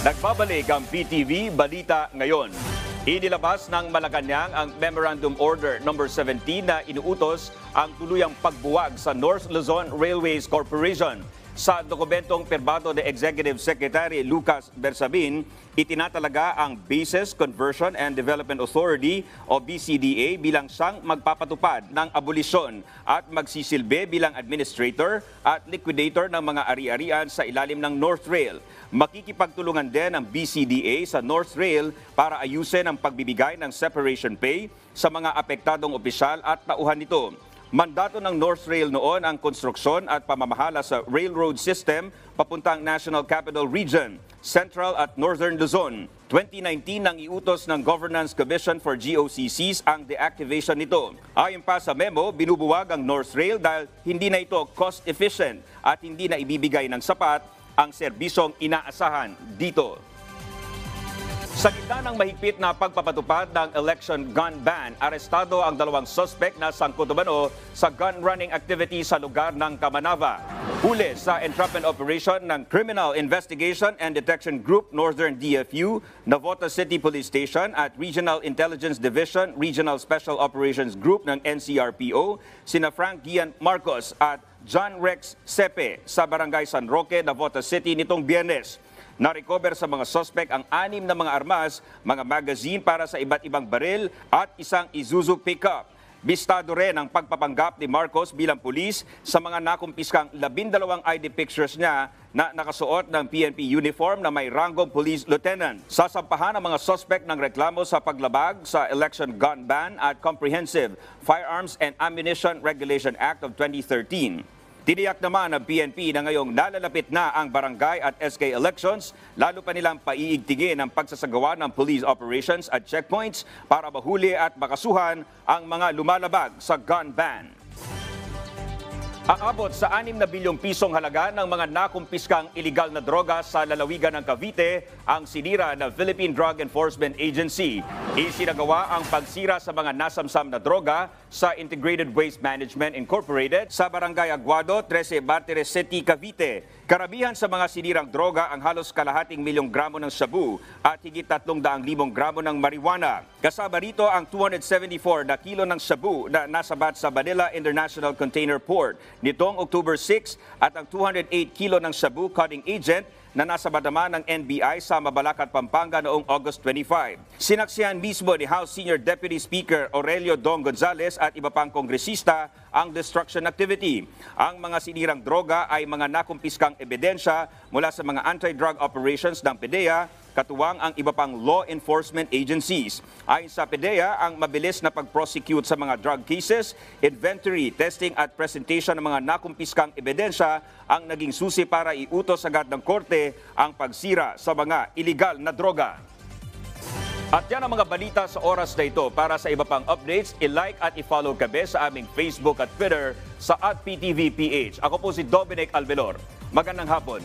Nagbabalik ang PTV Balita Ngayon. Inilabas ng Malacanang ang Memorandum Order No. 17 na inuutos ang tuluyang pagbuwag sa North Luzon Railways Corporation. Sa dokumentong pirbado ni Executive Secretary Lucas Bersabin, itinatalaga ang Bases Conversion and Development Authority o BCDA bilang siyang magpapatupad ng abolisyon at magsisilbi bilang administrator at liquidator ng mga ari-arian sa ilalim ng North Rail. Makikipagtulungan din ang BCDA sa North Rail para ayusin ang pagbibigay ng separation pay sa mga apektadong opisyal at tauhan nito. Mandato ng North Rail noon ang konstruksyon at pamamahala sa railroad system papuntang National Capital Region, Central at Northern Luzon. 2019 nang iutos ng Governance Commission for GOCCs ang deactivation nito. Ayon pa sa memo, binubuwag ang North Rail dahil hindi na ito cost-efficient at hindi na ibibigay ng sapat ang serbisyong inaasahan dito. Sa gitna ng mahigpit na pagpapatupad ng election gun ban, arestado ang dalawang suspect na sangkot umano sa gun running activity sa lugar ng Kamanava. Huli sa entrapment operation ng Criminal Investigation and Detection Group Northern DFU, Navotas City Police Station at Regional Intelligence Division Regional Special Operations Group ng NCRPO, sina Frank Gian Marcos at John Rex Sepe sa Barangay San Roque, Navotas City nitong Biyernes. Na-recover sa mga suspect ang 6 na mga armas, mga magazine para sa iba't ibang baril at isang Isuzu pickup. Bistado rin ang pagpapanggap ni Marcos bilang pulis sa mga nakumpiskang 12 ID pictures niya na nakasuot ng PNP uniform na may ranggong police lieutenant. Sasampahan ang mga suspect ng reklamo sa paglabag sa Election Gun Ban at Comprehensive Firearms and Ammunition Regulation Act of 2013. Tiniyak naman ng PNP na ngayong nalalapit na ang barangay at SK elections, lalo pa nilang paiigtingin ang pagsasagawa ng police operations at checkpoints para mahuli at makasuhan ang mga lumalabag sa gun ban. Aabot sa 6 na bilyong pisong halaga ng mga nakumpiskang iligal na droga sa lalawigan ng Cavite ang sinira ng Philippine Drug Enforcement Agency. Isinagawa ang pagsira sa mga nasamsam na droga sa Integrated Waste Management Incorporated sa Barangay Aguado, 13 Martires City, Cavite. Karamihan sa mga sinirang droga ang halos kalahating milyong gramo ng shabu at higit 300,000 gramo ng marijuana. Kasama rito ang 274 na kilo ng shabu na nasabat sa Manila International Container Port nitong October 6 at ang 208 kilo ng shabu cutting agent na nasabat naman ng NBI sa Mabalacat, Pampanga noong August 25. Sinaksihan mismo ni House Senior Deputy Speaker Aurelio Dong Gonzales at iba pang kongresista ang destruction activity. Ang mga sinirang droga ay mga nakumpiskang ebidensya mula sa mga anti-drug operations ng PDEA, katuwang ang iba pang law enforcement agencies. Ayon sa PDEA, ang mabilis na pag-prosecute sa mga drug cases, inventory, testing at presentation ng mga nakumpiskang ebidensya ang naging susi para iutos agad ng korte ang pagsira sa mga iligal na droga. At yan ang mga balita sa oras na ito. Para sa iba pang updates, i-like at i-follow kami sa aming Facebook at Twitter sa @PTVPH. Ako po si Dominic Alvelor. Magandang hapon.